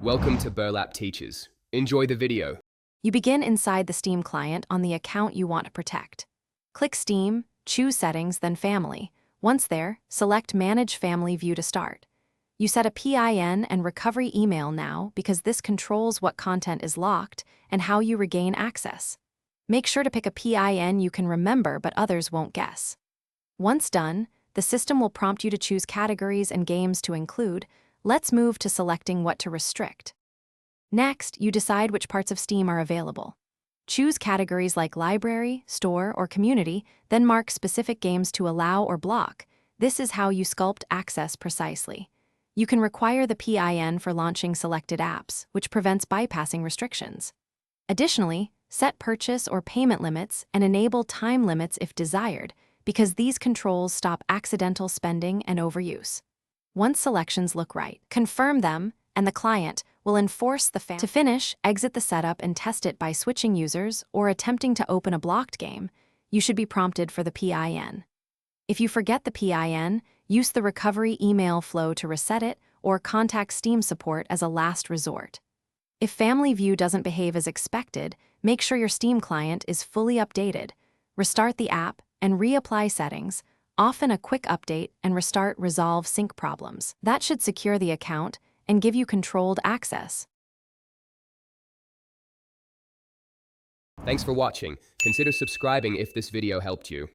Welcome to Burlap Teachers. Enjoy the video. You begin inside the Steam client on the account you want to protect. Click Steam, choose Settings, then Family. Once there, select Manage Family View to start. You set a PIN and recovery email now because this controls what content is locked and how you regain access. Make sure to pick a PIN you can remember but others won't guess. Once done, the system will prompt you to choose categories and games to include. Let's move to selecting what to restrict. Next, you decide which parts of Steam are available. Choose categories like Library, Store, or Community, then mark specific games to allow or block. This is how you sculpt access precisely. You can require the PIN for launching selected apps, which prevents bypassing restrictions. Additionally, set purchase or payment limits and enable time limits if desired, because these controls stop accidental spending and overuse. Once selections look right, confirm them, and the client will enforce the To finish, exit the setup and test it by switching users or attempting to open a blocked game. You should be prompted for the PIN. If you forget the PIN, use the recovery email flow to reset it or contact Steam support as a last resort. If Family View doesn't behave as expected, make sure your Steam client is fully updated. Restart the app and reapply settings. Often a quick update and restart resolve sync problems. That should secure the account and give you controlled access. Thanks for watching. Consider subscribing if this video helped you.